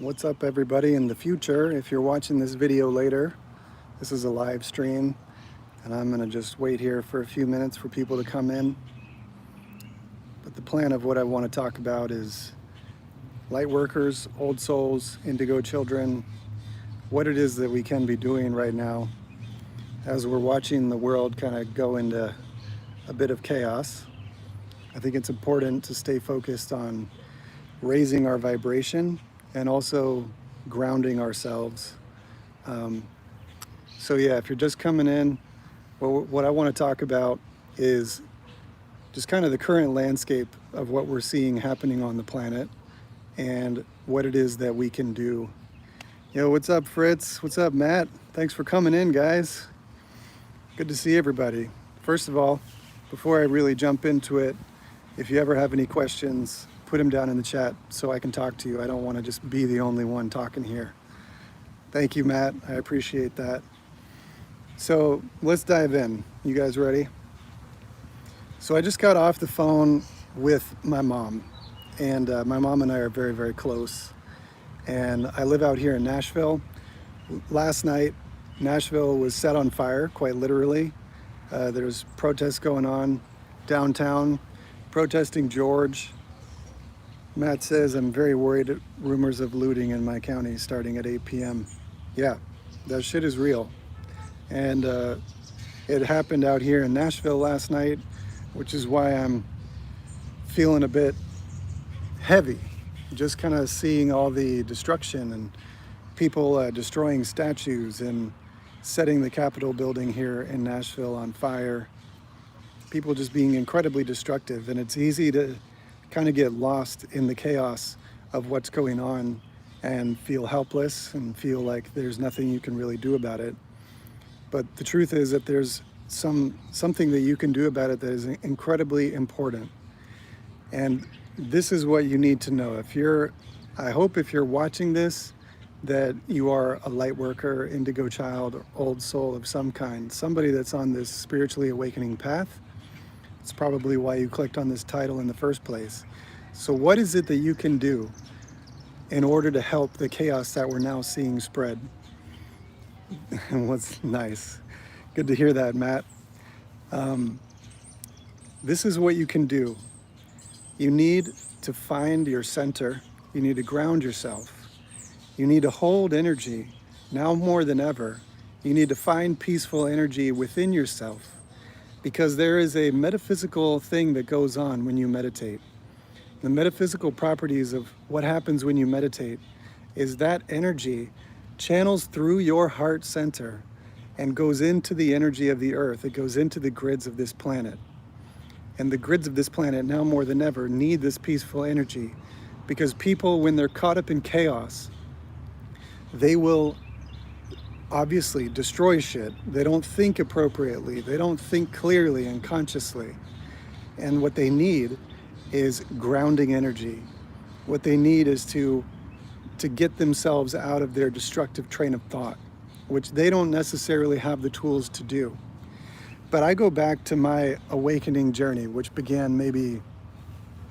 What's up, everybody? In the future, if you're watching this video later, this is a live stream, and I'm gonna just wait here for a few minutes for people to come in. But the plan of what I want to talk about is Lightworkers, old souls, indigo children, what it is that we can be doing right now as we're watching the world kind of go into a bit of chaos. I think it's important to stay focused on raising our vibration and also grounding ourselves. So yeah, if you're just coming in, what I want to talk about is just kind of the current landscape of what we're seeing happening on the planet and what it is that we can do. Yo, what's up, Fritz? What's up, Matt? Thanks for coming in, guys. Good to see everybody. First of all, before I really jump into it, if you ever have any questions, put them down in the chat so I can talk to you. I don't want to just be the only one talking here. Thank you, Matt. I appreciate that. So let's dive in. You guys ready? So I just got off the phone with my mom, and my mom and I are very, very close. And I live out here in Nashville. Last night, Nashville was set on fire, quite literally. There's protests going on downtown, protesting George. Matt says, I'm very worried at rumors of looting in my county starting at 8 p.m. Yeah, that shit is real. And it happened out here in Nashville last night, which is why I'm feeling a bit heavy. Just kind of seeing all the destruction and people destroying statues and setting the Capitol building here in Nashville on fire. People just being incredibly destructive, and it's easy to kind of get lost in the chaos of what's going on and feel helpless and feel like there's nothing you can really do about it. But the truth is that there's something that you can do about it that is incredibly important. And this is what you need to know. I hope if you're watching this, that you are a light worker, indigo child, or old soul of some kind, somebody that's on this spiritually awakening path. It's probably why you clicked on this title in the first place. So what is it that you can do in order to help the chaos that we're now seeing spread? What's nice. Good to hear that, Matt. This is what you can do. You need to find your center. You need to ground yourself. You need to hold energy. Now more than ever, you need to find peaceful energy within yourself, because there is a metaphysical thing that goes on when you meditate. The metaphysical properties of what happens when you meditate is that energy channels through your heart center and goes into the energy of the earth. It goes into the grids of this planet. And the grids of this planet now more than ever need this peaceful energy, because people, when they're caught up in chaos, they will obviously destroy shit. They don't think appropriately. They don't think clearly and consciously. And what they need is grounding energy. What they need is to get themselves out of their destructive train of thought, which they don't necessarily have the tools to do. But I go back to my awakening journey, which began maybe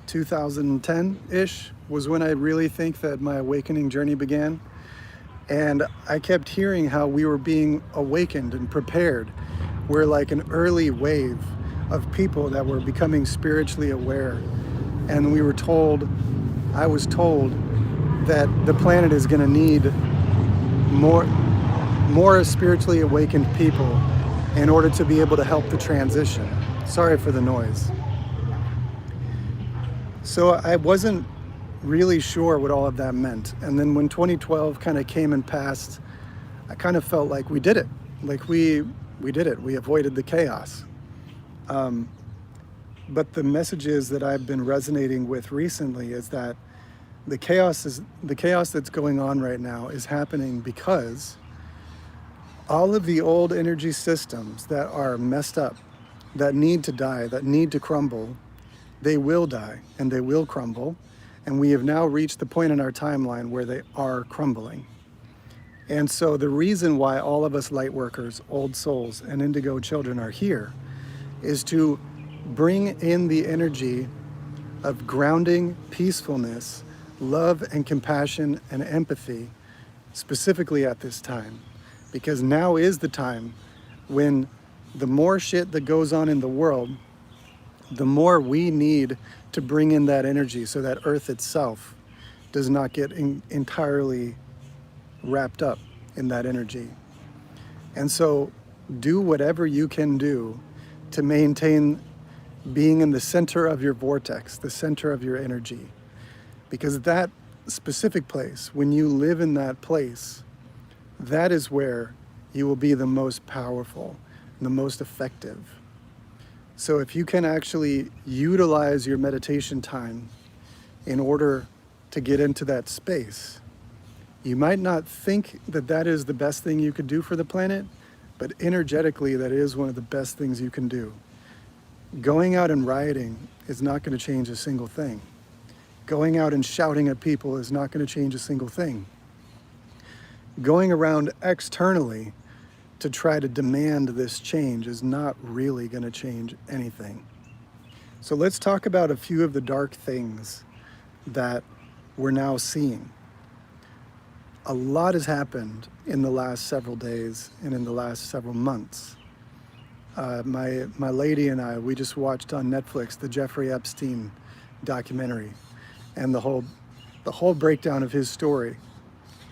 2010-ish, was when I really think that my awakening journey began. And I kept hearing how we were being awakened and prepared. We're like an early wave of people that were becoming spiritually aware. And I was told that the planet is gonna need more spiritually awakened people in order to be able to help the transition. Sorry for the noise. So I wasn't really sure what all of that meant. And then when 2012 kind of came and passed, I kind of felt like we did it. Like we did it. We avoided the chaos. But the messages that I've been resonating with recently is that the chaos that's going on right now is happening because all of the old energy systems that are messed up, that need to die, that need to crumble, they will die and they will crumble. And we have now reached the point in our timeline where they are crumbling. And so the reason why all of us light workers, old souls, and indigo children are here is to bring in the energy of grounding peacefulness love and compassion and empathy, specifically at this time, because now is the time when the more shit that goes on in the world, the more we need to bring in that energy so that Earth itself does not get entirely wrapped up in that energy. And so do whatever you can do to maintain being in the center of your vortex, the center of your energy. Because that specific place, when you live in that place, that is where you will be the most powerful, the most effective. So if you can actually utilize your meditation time in order to get into that space, you might not think that that is the best thing you could do for the planet, but energetically, that is one of the best things you can do. Going out and rioting is not going to change a single thing. Going out and shouting at people is not going to change a single thing. Going around externally to try to demand this change is not really going to change anything. So let's talk about a few of the dark things that we're now seeing. A lot has happened in the last several days and in the last several months. My lady and I, we just watched on Netflix the Jeffrey Epstein documentary and the whole breakdown of his story.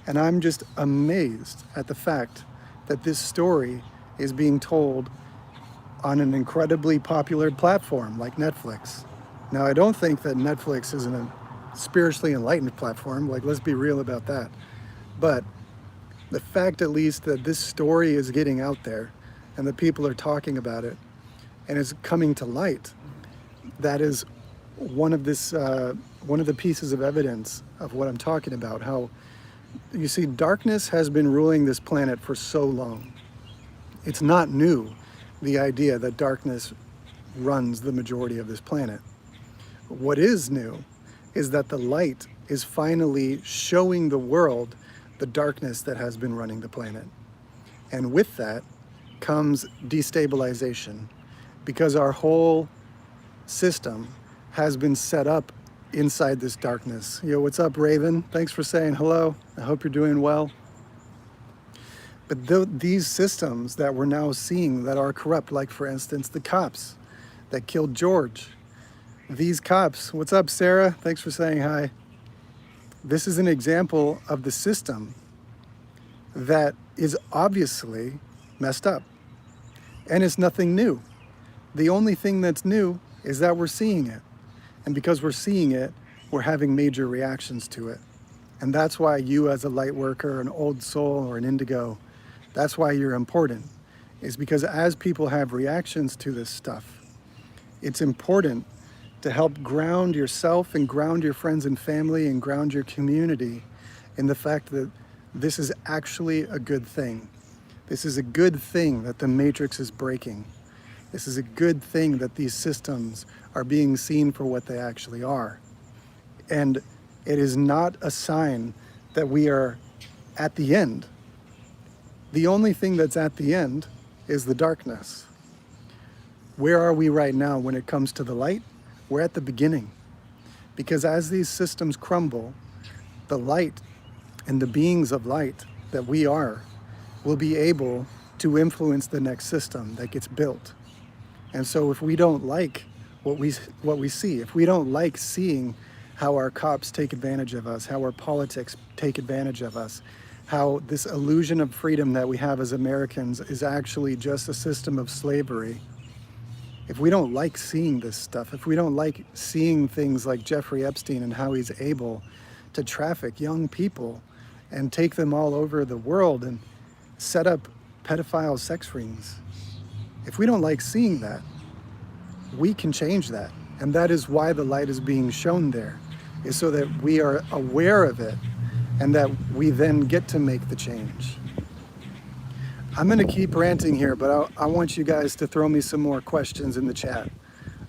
And I'm just amazed at the fact that this story is being told on an incredibly popular platform like Netflix. Now, I don't think that Netflix is a spiritually enlightened platform, like, let's be real about that. But the fact, at least, that this story is getting out there and that people are talking about it and is coming to light, that is one of the pieces of evidence of what I'm talking about. How, you see, darkness has been ruling this planet for so long. It's not new, the idea that darkness runs the majority of this planet. What is new is that the light is finally showing the world the darkness that has been running the planet. And with that comes destabilization, because our whole system has been set up inside this darkness. Yo, what's up, Raven? Thanks for saying hello. I hope you're doing well. But these systems that we're now seeing that are corrupt, like for instance, the cops that killed George. These cops, what's up, Sarah? Thanks for saying hi. This is an example of the system that is obviously messed up. And it's nothing new. The only thing that's new is that we're seeing it. And because we're seeing it, we're having major reactions to it. And that's why you, as a light worker, an old soul, or an indigo, that's why you're important. Is because as people have reactions to this stuff, it's important to help ground yourself and ground your friends and family and ground your community in the fact that this is actually a good thing. This is a good thing that the matrix is breaking. This is a good thing that these systems are being seen for what they actually are. And it is not a sign that we are at the end. The only thing that's at the end is the darkness. Where are we right now when it comes to the light? We're at the beginning. Because as these systems crumble, the light and the beings of light that we are will be able to influence the next system that gets built. And so if we don't like what we see, if we don't like seeing how our cops take advantage of us, how our politics take advantage of us, how this illusion of freedom that we have as Americans is actually just a system of slavery, if we don't like seeing this stuff, if we don't like seeing things like Jeffrey Epstein and how he's able to traffic young people and take them all over the world and set up pedophile sex rings, if we don't like seeing that, we can change that. And that is why the light is being shown there, is so that we are aware of it and that we then get to make the change. I'm gonna keep ranting here, but I want you guys to throw me some more questions in the chat.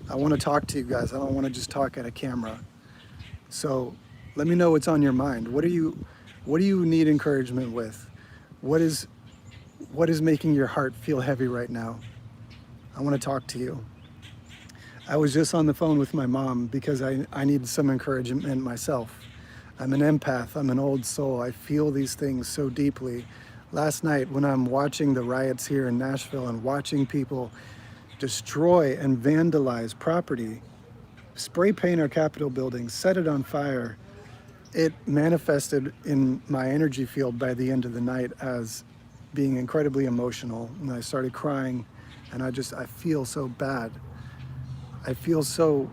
I wanna talk to you guys. I don't wanna just talk at a camera. So let me know what's on your mind. What do you need encouragement with? What is making your heart feel heavy right now? I wanna talk to you. I was just on the phone with my mom because I needed some encouragement myself. I'm an empath. I'm an old soul. I feel these things so deeply. Last night, when I'm watching the riots here in Nashville and watching people destroy and vandalize property, spray paint our Capitol building, set it on fire, it manifested in my energy field by the end of the night as being incredibly emotional. And I started crying, and I feel so bad. I feel so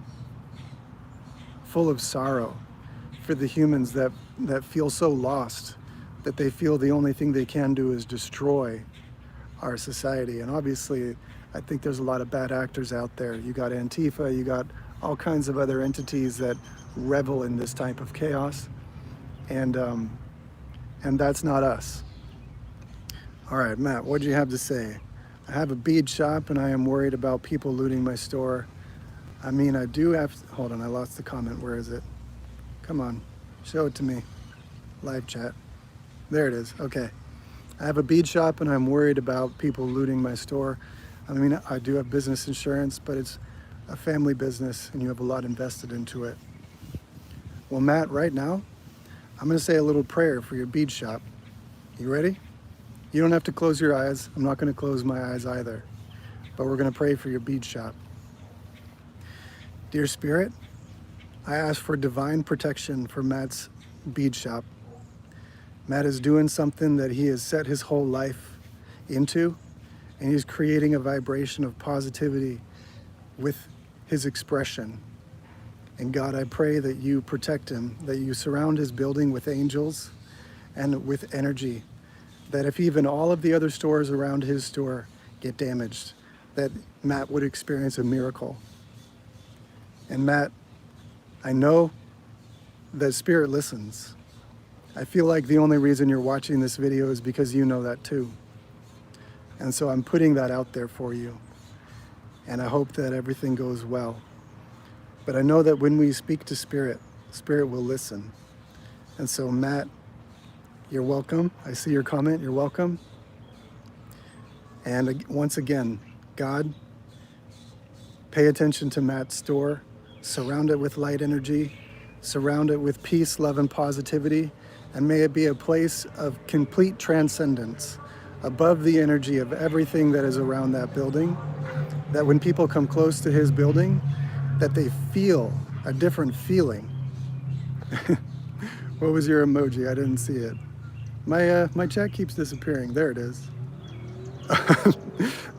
full of sorrow for the humans that feel so lost, that they feel the only thing they can do is destroy our society. And obviously, I think there's a lot of bad actors out there. You got Antifa, you got all kinds of other entities that revel in this type of chaos, and that's not us. All right, Matt, what do you have to say? I have a bead shop, and I am worried about people looting my store. I mean, I do have. Hold on, I lost the comment. Where is it? Come on, show it to me. Live chat. There it is. Okay. I have a bead shop, and I'm worried about people looting my store. I mean, I do have business insurance, but it's a family business, and you have a lot invested into it. Well, Matt, right now, I'm going to say a little prayer for your bead shop. You ready? You don't have to close your eyes. I'm not going to close my eyes either. But we're going to pray for your bead shop. Dear Spirit, I ask for divine protection for Matt's bead shop. Matt is doing something that he has set his whole life into, and he's creating a vibration of positivity with his expression. And God, I pray that you protect him, that you surround his building with angels and with energy, that if even all of the other stores around his store get damaged, that Matt would experience a miracle. And Matt, I know that Spirit listens. I feel like the only reason you're watching this video is because you know that too. And so I'm putting that out there for you. And I hope that everything goes well. But I know that when we speak to Spirit, Spirit will listen. And so Matt, you're welcome. I see your comment, you're welcome. And once again, God, pay attention to Matt's store. Surround it with light energy. Surround it with peace, love, and positivity. And may it be a place of complete transcendence above the energy of everything that is around that building. That when people come close to his building, that they feel a different feeling. What was your emoji? I didn't see it. My chat keeps disappearing. There it is.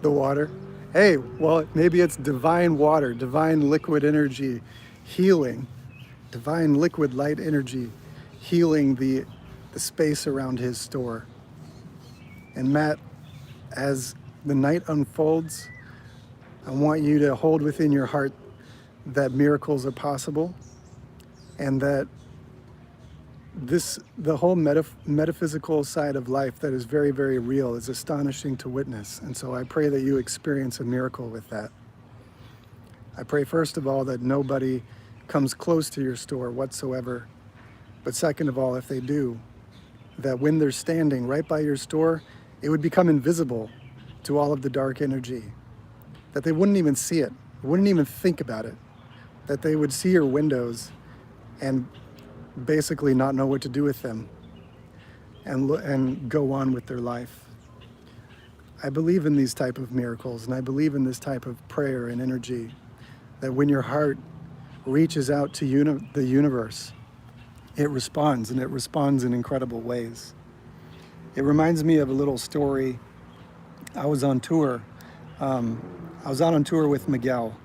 The water. Hey, well, maybe it's divine water, divine liquid energy healing, divine liquid light energy healing the space around his store. And Matt, as the night unfolds, I want you to hold within your heart that miracles are possible, and that the whole metaphysical side of life that is very, very real is astonishing to witness. And so I pray that you experience a miracle with that. I pray, first of all, that nobody comes close to your store whatsoever. But second of all, if they do, that when they're standing right by your store, it would become invisible to all of the dark energy. That they wouldn't even see it, wouldn't even think about it. That they would see your windows and basically not know what to do with them and go on with their life. I believe in these type of miracles, and I believe in this type of prayer and energy, that when your heart reaches out to the universe, it responds, and it responds in incredible ways. It reminds me of a little story. I was on tour. I was out on tour with Miguel.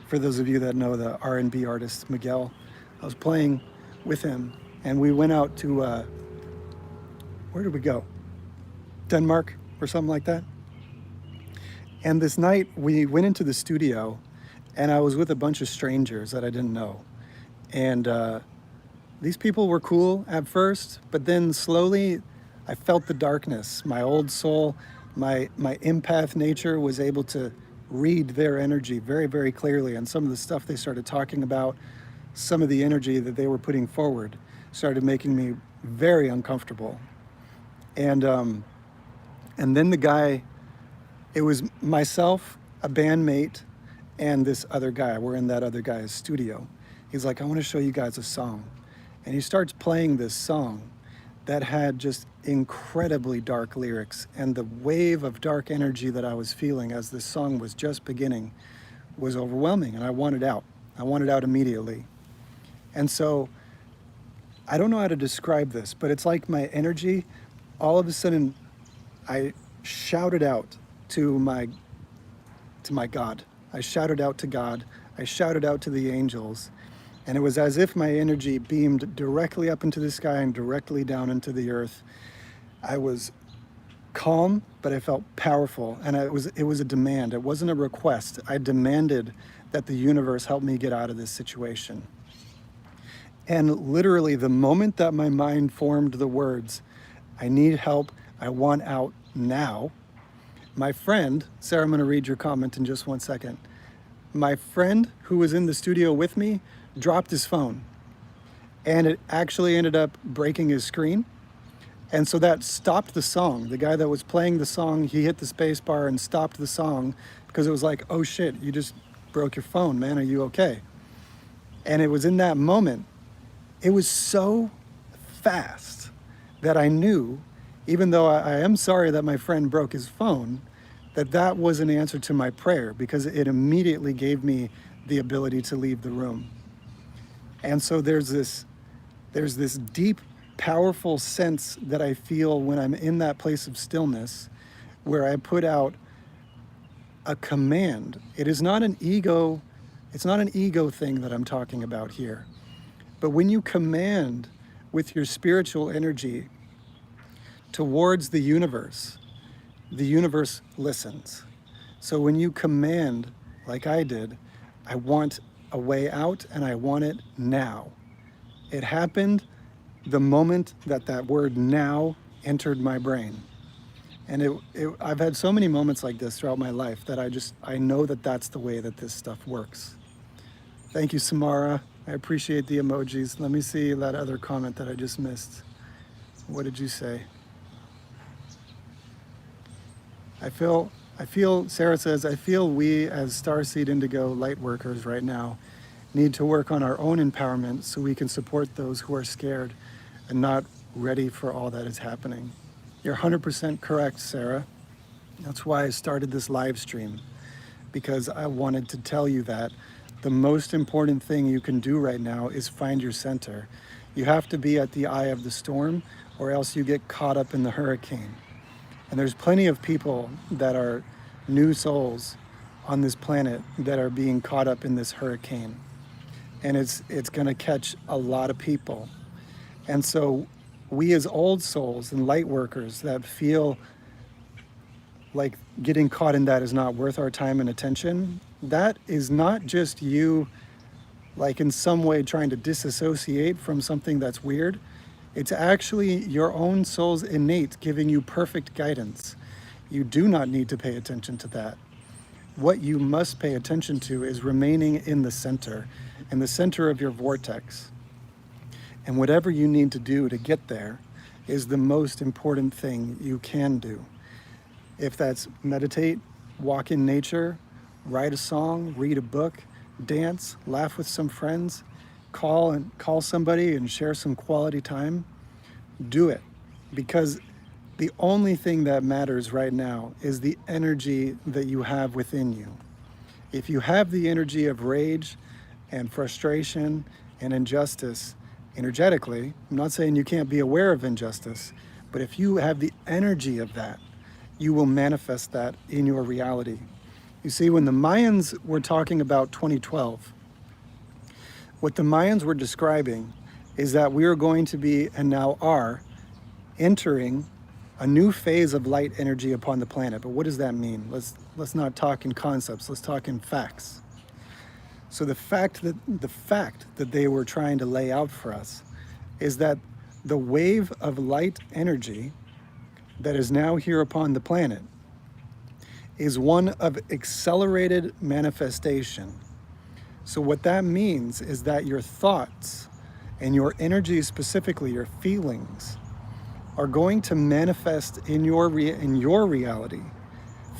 For those of you that know the R&B artist Miguel, I was playing with him, and we went out to, where did we go? Denmark or something like that. And this night we went into the studio, and I was with a bunch of strangers that I didn't know. And these people were cool at first, but then slowly I felt the darkness. My old soul, my empath nature was able to read their energy very, very clearly. And some of the stuff they started talking about, some of the energy that they were putting forward started making me very uncomfortable. And then the guy, it was myself, a bandmate, and this other guy. We're in that other guy's studio. He's like, I want to show you guys a song. And he starts playing this song that had just incredibly dark lyrics. And the wave of dark energy that I was feeling as this song was just beginning was overwhelming, and I wanted out. I wanted out immediately. And so I don't know how to describe this, but it's like my energy, all of a sudden, I shouted out to my God. I shouted out to God. I shouted out to the angels. And it was as if my energy beamed directly up into the sky and directly down into the earth. I was calm, but I felt powerful. And it was a demand. It wasn't a request. I demanded that the universe help me get out of this situation. And literally, the moment that my mind formed the words, I need help, I want out now, my friend, Sarah, I'm going to read your comment in just 1 second. My friend who was in the studio with me dropped his phone, and it actually ended up breaking his screen. And so that stopped the song. The guy that was playing the song, he hit the space bar and stopped the song because it was like, oh shit, you just broke your phone, man, are you okay? And it was in that moment, it was so fast that I knew, even though I am sorry that my friend broke his phone, that was an answer to my prayer, because it immediately gave me the ability to leave the room. And so there's this deep, powerful sense that I feel when I'm in that place of stillness, where I put out a command. It is not an ego, it's not an ego thing that I'm talking about here. But when you command with your spiritual energy towards the universe listens. So when you command, like I did, I want a way out and I want it now. It happened the moment that word now entered my brain. And I've had so many moments like this throughout my life that I know that that's the way that this stuff works. Thank you, Samara. I appreciate the emojis. Let me see that other comment that I just missed. What did you say? I feel, Sarah says, I feel we as Starseed Indigo Lightworkers right now need to work on our own empowerment so we can support those who are scared and not ready for all that is happening. You're 100% correct, Sarah. That's why I started this live stream, because I wanted to tell you that the most important thing you can do right now is find your center. You have to be at the eye of the storm, or else you get caught up in the hurricane. And there's plenty of people that are new souls on this planet that are being caught up in this hurricane. And it's gonna catch a lot of people. And so we as old souls and light workers that feel like getting caught in that is not worth our time and attention, that is not just you like in some way trying to disassociate from something that's weird. It's actually your own soul's innate giving you perfect guidance. You do not need to pay attention to that. What you must pay attention to is remaining in the center of your vortex. And whatever you need to do to get there is the most important thing you can do. If that's meditate, walk in nature, write a song, read a book, dance, laugh with some friends, call somebody and share some quality time, do it. Because the only thing that matters right now is the energy that you have within you. If you have the energy of rage and frustration and injustice energetically, I'm not saying you can't be aware of injustice, but if you have the energy of that, you will manifest that in your reality. You see, when the Mayans were talking about 2012, what the Mayans were describing is that we are going to be, and now are, entering a new phase of light energy upon the planet. But what does that mean? Let's not talk in concepts, let's talk in facts. So the fact that they were trying to lay out for us is that the wave of light energy that is now here upon the planet is one of accelerated manifestation. So what that means is that your thoughts and your energy, specifically your feelings, are going to manifest in your reality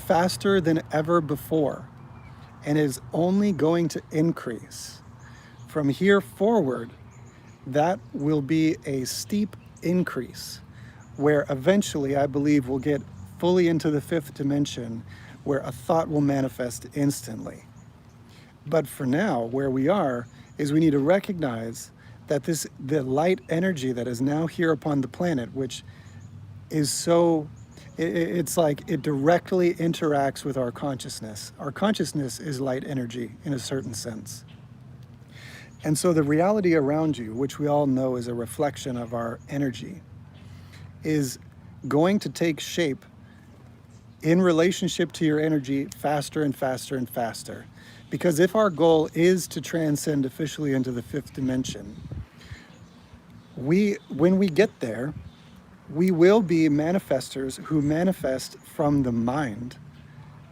faster than ever before, and is only going to increase. From here forward, that will be a steep increase where eventually I believe we'll get fully into the fifth dimension where a thought will manifest instantly. But for now, where we are is we need to recognize that the light energy that is now here upon the planet, which is so, it's like it directly interacts with our consciousness. Our consciousness is light energy in a certain sense. And so the reality around you, which we all know is a reflection of our energy, is going to take shape in relationship to your energy faster and faster and faster. Because if our goal is to transcend officially into the fifth dimension, when we get there, we will be manifestors who manifest from the mind,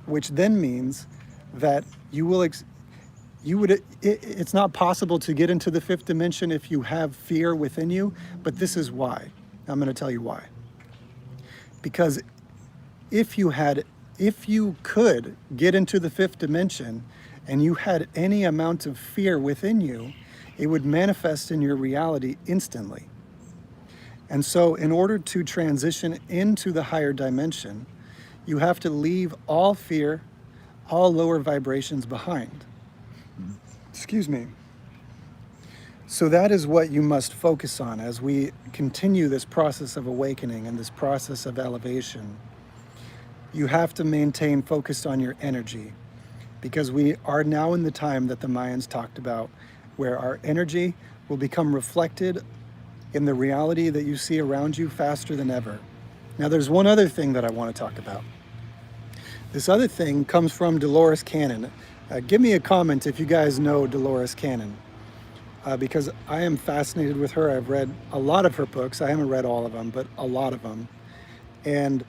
which then means that it's not possible to get into the fifth dimension if you have fear within you, but this is why. I'm going to tell you why. Because if you could get into the fifth dimension and you had any amount of fear within you, it would manifest in your reality instantly. And so in order to transition into the higher dimension, you have to leave all fear, all lower vibrations behind. Excuse me. So that is what you must focus on as we continue this process of awakening and this process of elevation. You have to maintain focus on your energy, because we are now in the time that the Mayans talked about, where our energy will become reflected in the reality that you see around you faster than ever. Now there's one other thing that I want to talk about. This other thing comes from Dolores Cannon. Give me a comment if you guys know Dolores Cannon, because I am fascinated with her. I've read a lot of her books. I haven't read all of them, but a lot of them. And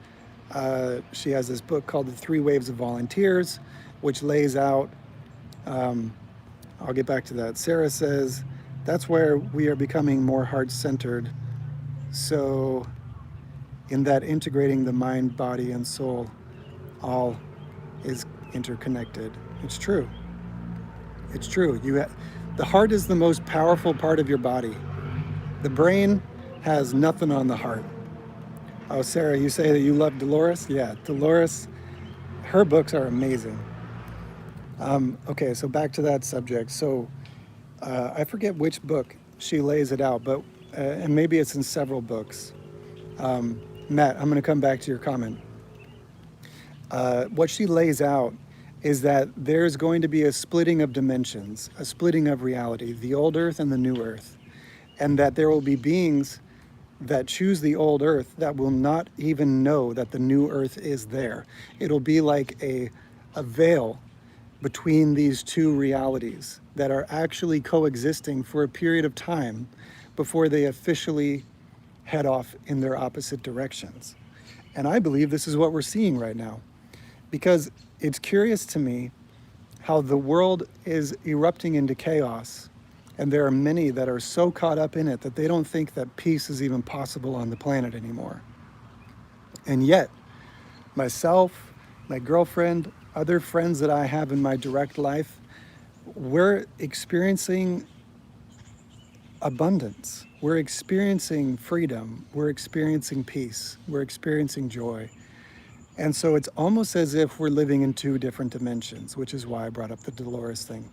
she has this book called The Three Waves of Volunteers, which lays out, I'll get back to that. Sarah says, that's where we are becoming more heart-centered. So in that integrating the mind, body, and soul, all is interconnected. It's true. It's true. The heart is the most powerful part of your body. The brain has nothing on the heart. Oh, Sarah, you say that you love Dolores? Yeah, Dolores, her books are amazing. Okay, so back to that subject. So I forget which book she lays it out, but and maybe it's in several books. Matt, I'm going to come back to your comment. What she lays out is that there's going to be a splitting of dimensions, a splitting of reality, the old earth and the new earth, and that there will be beings that choose the old earth that will not even know that the new earth is there. It'll be like a veil between these two realities that are actually coexisting for a period of time before they officially head off in their opposite directions. And I believe this is what we're seeing right now, because it's curious to me how the world is erupting into chaos, and there are many that are so caught up in it that they don't think that peace is even possible on the planet anymore. And yet, myself, my girlfriend, other friends that I have in my direct life, we're experiencing abundance. We're experiencing freedom. We're experiencing peace. We're experiencing joy. And so it's almost as if we're living in two different dimensions, which is why I brought up the Dolores thing.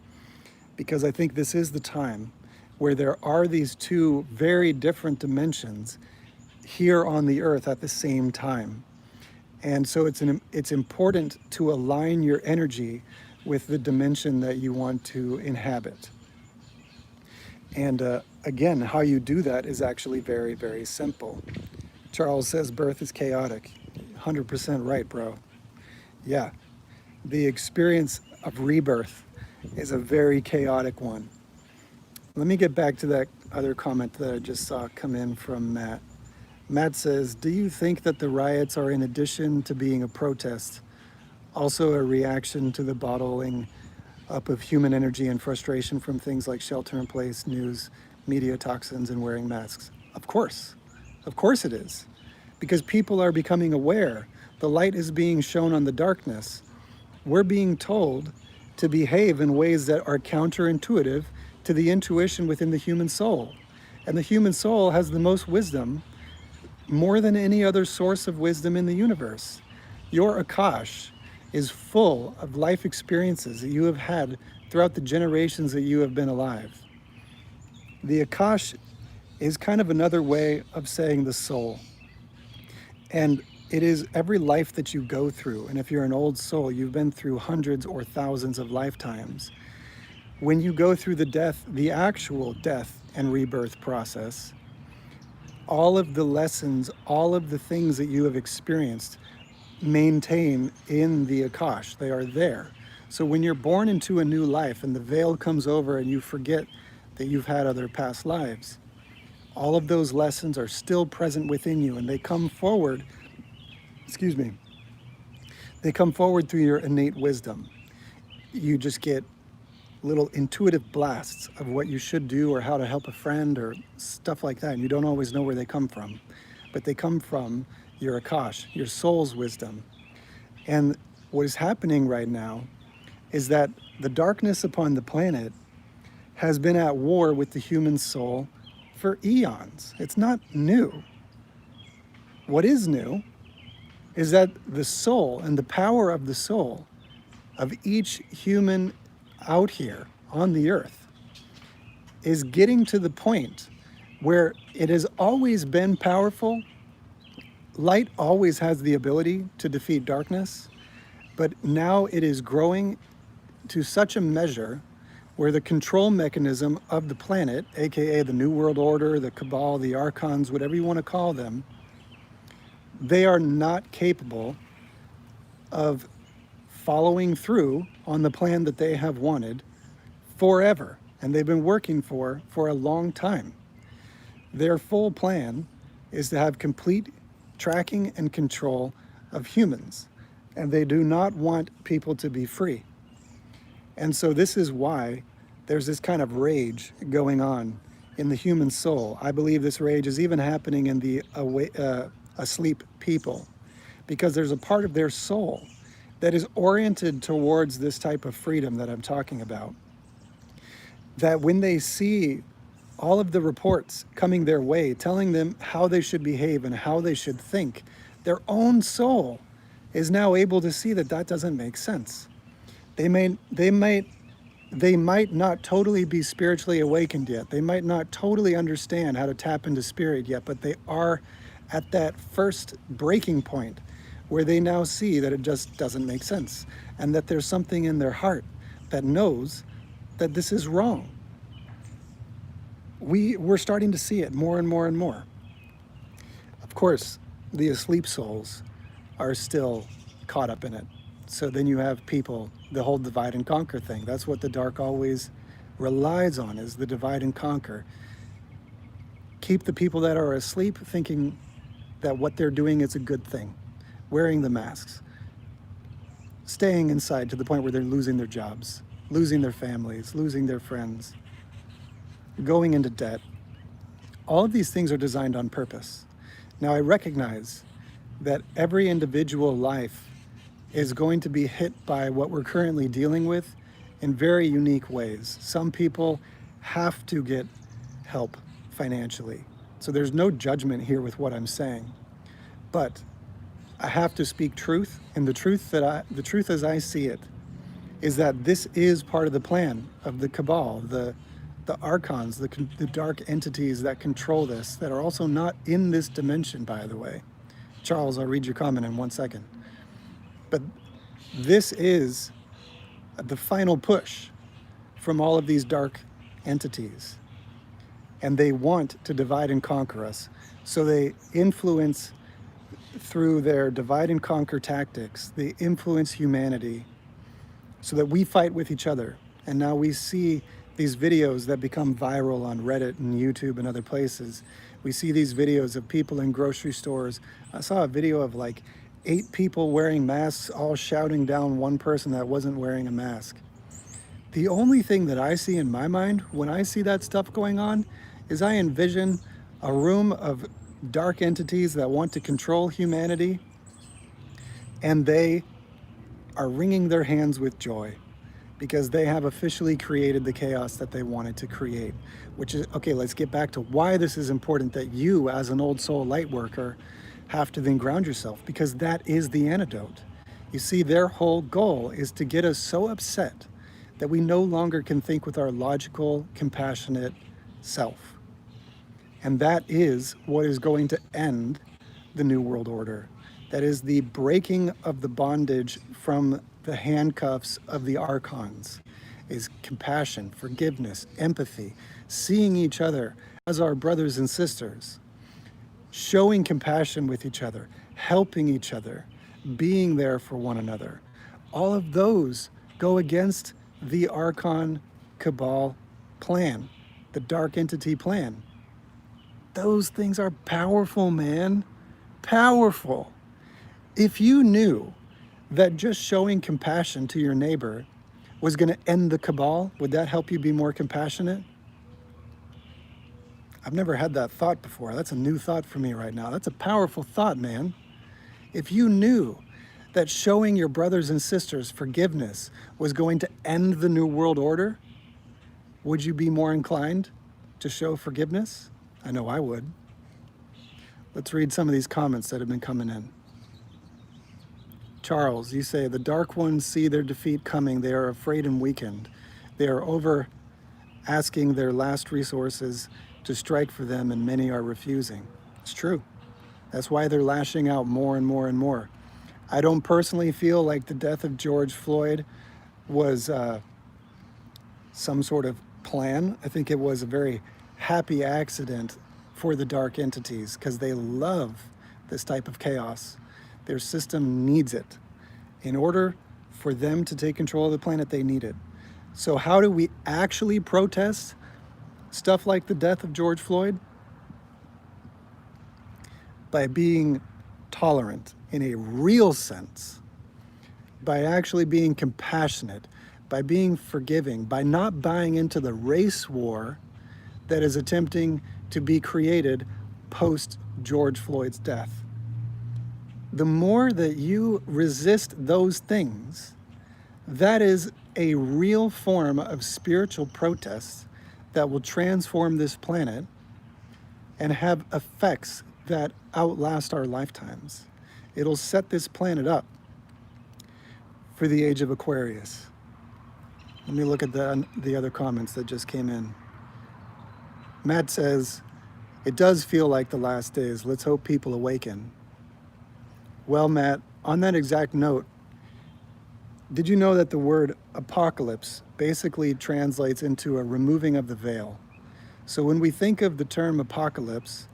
Because I think this is the time where there are these two very different dimensions here on the earth at the same time. And so it's important to align your energy with the dimension that you want to inhabit. And again, how you do that is actually very, very simple. Charles says birth is chaotic. 100% right, bro. Yeah, the experience of rebirth is a very chaotic one. Let me get back to that other comment that I just saw come in from Matt. Matt says, do you think that the riots are, in addition to being a protest, also a reaction to the bottling up of human energy and frustration from things like shelter-in-place, news, media toxins, and wearing masks? Of course it is. Because people are becoming aware. The light is being shown on the darkness. We're being told to behave in ways that are counterintuitive to the intuition within the human soul. And the human soul has the most wisdom, more than any other source of wisdom in the universe. Your Akash is full of life experiences that you have had throughout the generations that you have been alive. The Akash is kind of another way of saying the soul. And it is every life that you go through. And if you're an old soul, you've been through hundreds or thousands of lifetimes. When you go through the death, the actual death and rebirth process, all of the lessons, all of the things that you have experienced maintain in the Akash. They are there. So when you're born into a new life and the veil comes over and you forget that you've had other past lives, all of those lessons are still present within you, and they come forward, they come forward through your innate wisdom. You just get little intuitive blasts of what you should do or how to help a friend or stuff like that. And you don't always know where they come from, but they come from your Akash, your soul's wisdom. And what is happening right now is that the darkness upon the planet has been at war with the human soul for eons. It's not new. What is new is that the soul and the power of the soul of each human out here on the earth is getting to the point where it has always been powerful. Light always has the ability to defeat darkness, but now it is growing to such a measure where the control mechanism of the planet, aka the New World Order, the Cabal, the Archons, whatever you want to call them, they are not capable of following through on the plan that they have wanted forever, and they've been working for a long time. Their full plan is to have complete tracking and control of humans, and they do not want people to be free. And so this is why there's this kind of rage going on in the human soul. I believe this rage is even happening in the asleep people, because there's a part of their soul that is oriented towards this type of freedom that I'm talking about. That when they see all of the reports coming their way, telling them how they should behave and how they should think, their own soul is now able to see that that doesn't make sense. They might not totally be spiritually awakened yet. They might not totally understand how to tap into spirit yet, but they are at that first breaking point where they now see that it just doesn't make sense, and that there's something in their heart that knows that this is wrong. We're starting to see it more and more and more. Of course, the asleep souls are still caught up in it. So then you have people, the whole divide and conquer thing. That's what the dark always relies on, is the divide and conquer. Keep the people that are asleep thinking that what they're doing is a good thing. Wearing the masks, staying inside to the point where they're losing their jobs, losing their families, losing their friends, going into debt. All of these things are designed on purpose. Now, I recognize that every individual life is going to be hit by what we're currently dealing with in very unique ways. Some people have to get help financially. So there's no judgment here with what I'm saying. But I have to speak truth, and the truth as I see it is that this is part of the plan of the Cabal, the Archons, the dark entities that control this, that are also not in this dimension, by the way. Charles, I'll read your comment in 1 second. But this is the final push from all of these dark entities. And they want to divide and conquer us. So they influence through their divide and conquer tactics. They influence humanity so that we fight with each other. And now we see these videos that become viral on Reddit and YouTube and other places. We see these videos of people in grocery stores. I saw a video of like 8 people wearing masks, all shouting down one person that wasn't wearing a mask. The only thing that I see in my mind when I see that stuff going on is I envision a room of dark entities that want to control humanity, and they are wringing their hands with joy. because they have officially created the chaos that they wanted to create. Which is, okay, let's get back to why this is important, that you, as an old soul light worker, have to then ground yourself, because that is the antidote. You see, their whole goal is to get us so upset that we no longer can think with our logical, compassionate self. And that is what is going to end the New World Order. That is the breaking of the bondage from the handcuffs of the archons, is compassion, forgiveness, empathy, seeing each other as our brothers and sisters, showing compassion with each other, helping each other, being there for one another. All of those go against the Archon Cabal plan, the dark entity plan. Those things are powerful, man. Powerful. If you knew that just showing compassion to your neighbor was going to end the cabal, would that help you be more compassionate? I've never had that thought before. That's a new thought for me right now. That's a powerful thought, man. If you knew that showing your brothers and sisters forgiveness was going to end the New World Order, would you be more inclined to show forgiveness? I know I would. Let's read some of these comments that have been coming in. Charles, you say, the Dark Ones see their defeat coming. They are afraid and weakened. They are over asking their last resources to strike for them, and many are refusing. It's true. That's why they're lashing out more and more and more. I don't personally feel like the death of George Floyd was some sort of plan. I think it was a very happy accident for the dark entities, because they love this type of chaos. Their system needs it. In order for them to take control of the planet, they need it. So how do we actually protest stuff like the death of George Floyd? By being tolerant in a real sense, by actually being compassionate, by being forgiving, by not buying into the race war that is attempting to be created post George Floyd's death. The more that you resist those things, that is a real form of spiritual protest that will transform this planet and have effects that outlast our lifetimes. It'll set this planet up for the age of Aquarius. Let me look at the other comments that just came in. Matt says, it does feel like the last days. Let's hope people awaken. Well, Matt, on that exact note, did you know that the word apocalypse basically translates into a removing of the veil? So when we think of the term apocalypse,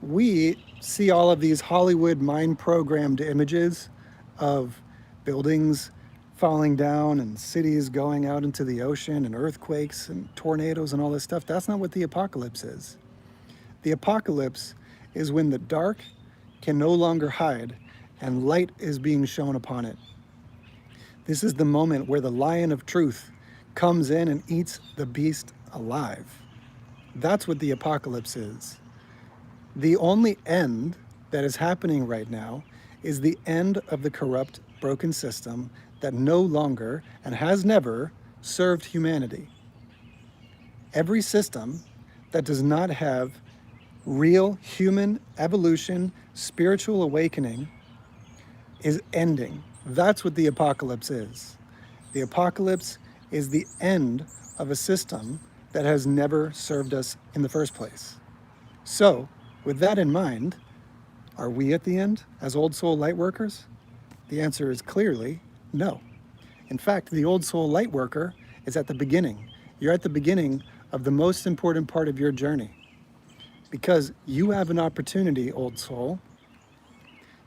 we see all of these Hollywood mind-programmed images of buildings falling down and cities going out into the ocean and earthquakes and tornadoes and all this stuff. That's not what the apocalypse is. The apocalypse is when the dark can no longer hide and light is being shown upon it. This is the moment where the lion of truth comes in and eats the beast alive. That's what the apocalypse is. The only end that is happening right now is the end of the corrupt, broken system that no longer and has never served humanity. Every system that does not have real human evolution, spiritual awakening, is ending. That's what the apocalypse is. The apocalypse is the end of a system that has never served us in the first place. So, with that in mind, are we at the end as old soul light workers? The answer is clearly no. In fact, the old soul light worker is at the beginning. You're at the beginning of the most important part of your journey, because you have an opportunity, old soul,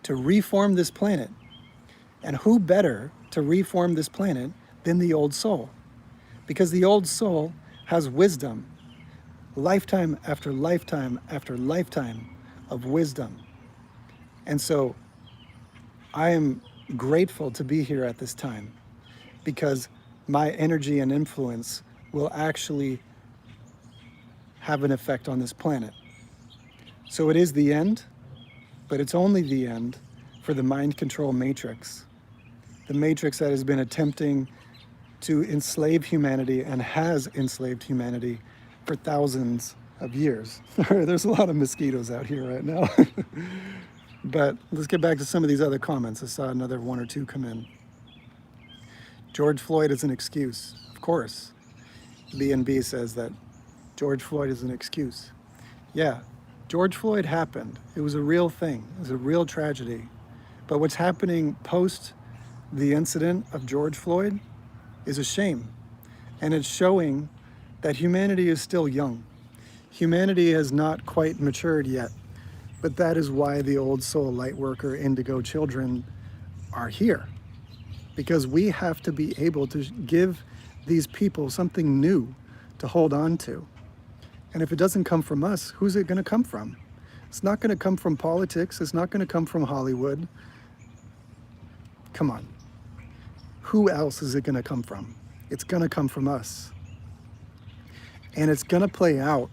to reform this planet. And who better to reform this planet than the old soul? Because the old soul has wisdom, lifetime after lifetime after lifetime of wisdom. And so I am grateful to be here at this time, because my energy and influence will actually have an effect on this planet. So it is the end, but it's only the end for the mind control matrix. The matrix that has been attempting to enslave humanity and has enslaved humanity for thousands of years. There's a lot of mosquitoes out here right now. But let's get back to some of these other comments. I saw another one or two come in. George Floyd is an excuse. Of course. B&B says that George Floyd is an excuse. Yeah, George Floyd happened. It was a real thing. It was a real tragedy. But what's happening post the incident of George Floyd is a shame. And it's showing that humanity is still young. Humanity has not quite matured yet. But that is why the old soul Lightworker indigo children are here. Because we have to be able to give these people something new to hold on to. And if it doesn't come from us, who's it going to come from? It's not going to come from politics. It's not going to come from Hollywood. Come on. Who else is it going to come from? It's going to come from us. And it's going to play out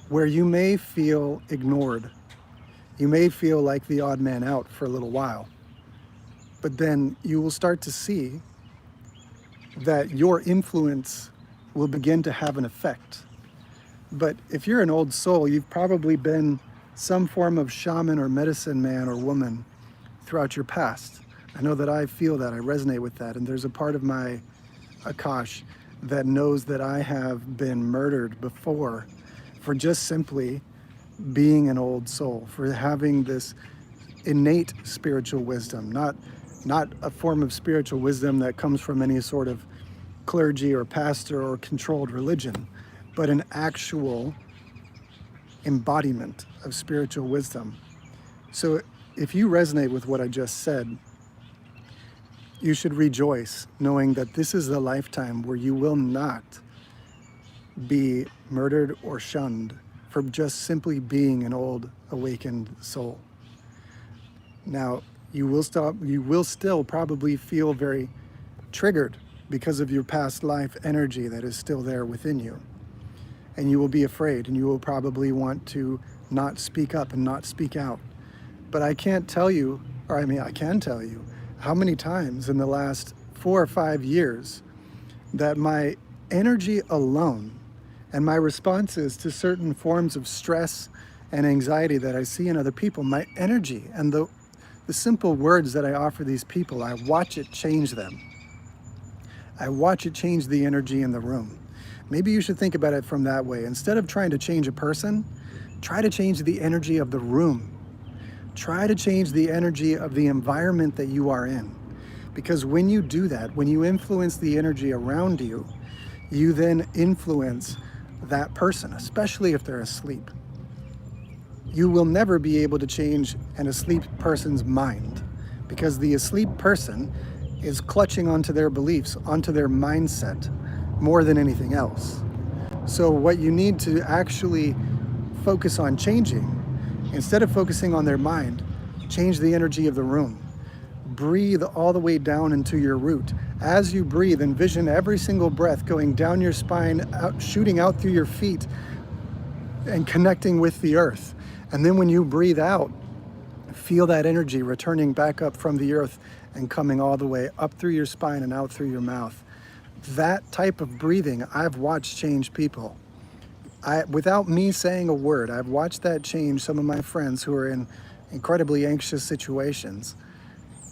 where you may feel ignored. You may feel like the odd man out for a little while. But then you will start to see that your influence will begin to have an effect. But if you're an old soul, you've probably been some form of shaman or medicine man or woman throughout your past. I know that I feel that, I resonate with that, and there's a part of my Akash that knows that I have been murdered before for just simply being an old soul, for having this innate spiritual wisdom, not a form of spiritual wisdom that comes from any sort of clergy or pastor or controlled religion, but an actual embodiment of spiritual wisdom. So if you resonate with what I just said, you should rejoice knowing that this is the lifetime where you will not be murdered or shunned for just simply being an old awakened soul. Now, you will still probably feel very triggered because of your past life energy that is still there within you. And you will be afraid, and you will probably want to not speak up and not speak out. But I can't tell you, or I mean, I can tell you how many times in the last 4 or 5 years that my energy alone and my responses to certain forms of stress and anxiety that I see in other people, my energy and the simple words that I offer these people, I watch it change them. I watch it change the energy in the room. Maybe you should think about it from that way. Instead of trying to change a person, try to change the energy of the room. Try to change the energy of the environment that you are in. Because when you do that, when you influence the energy around you, you then influence that person, especially if they're asleep. You will never be able to change an asleep person's mind, because the asleep person is clutching onto their beliefs, onto their mindset, more than anything else. So what you need to actually focus on changing, instead of focusing on their mind, change the energy of the room. Breathe all the way down into your root. As you breathe, envision every single breath going down your spine, shooting out through your feet, and connecting with the earth. And then when you breathe out, feel that energy returning back up from the earth and coming all the way up through your spine and out through your mouth. That type of breathing, I've watched change people. Without me saying a word, I've watched that change some of my friends who are in incredibly anxious situations.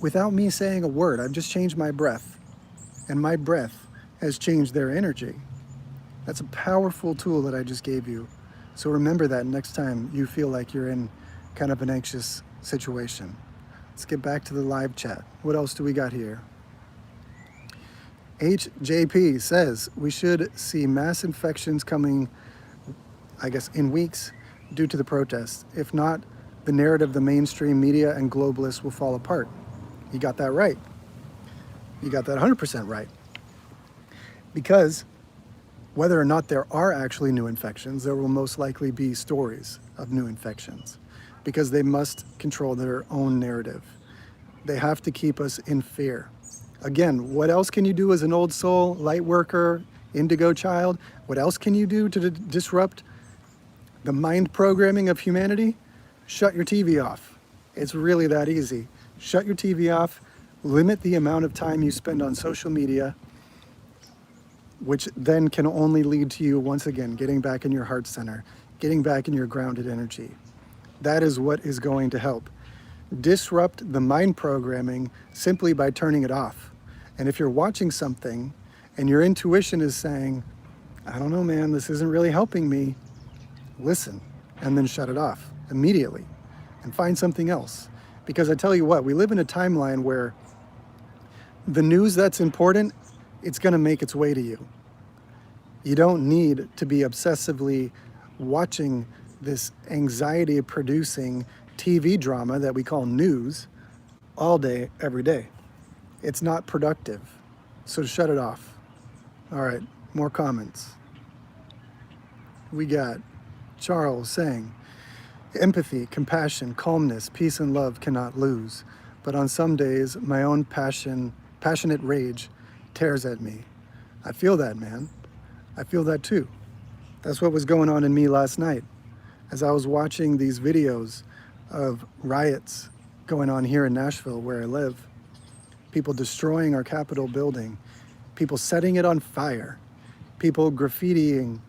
Without me saying a word, I've just changed my breath, and my breath has changed their energy. That's a powerful tool that I just gave you. So remember that next time you feel like you're in kind of an anxious situation. Let's get back to the live chat. What else do we got here? HJP says we should see mass infections coming, I guess, in weeks due to the protests. If not, the narrative, the mainstream media and globalists will fall apart. You got that right. You got that 100% right. Because whether or not there are actually new infections, there will most likely be stories of new infections, because they must control their own narrative. They have to keep us in fear. Again, what else can you do as an old soul, light worker, indigo child? What else can you do to disrupt the mind programming of humanity? Shut your TV off. It's really that easy. Shut your TV off, limit the amount of time you spend on social media, which then can only lead to you, once again, getting back in your heart center, getting back in your grounded energy. That is what is going to help. Disrupt the mind programming simply by turning it off. And if you're watching something and your intuition is saying, I don't know, man, this isn't really helping me, listen, and then shut it off immediately and find something else. Because I tell you what, we live in a timeline where the news that's important, it's going to make its way to you. You don't need to be obsessively watching this anxiety-producing TV drama that we call news all day, every day. It's not productive. So shut it off. All right, more comments. We got Charles saying, empathy, compassion, calmness, peace, and love cannot lose. But on some days, my own passionate rage tears at me. I feel that, man. I feel that too. That's what was going on in me last night as I was watching these videos of riots going on here in Nashville, where I live. People destroying our Capitol building, people setting it on fire, people graffitiing,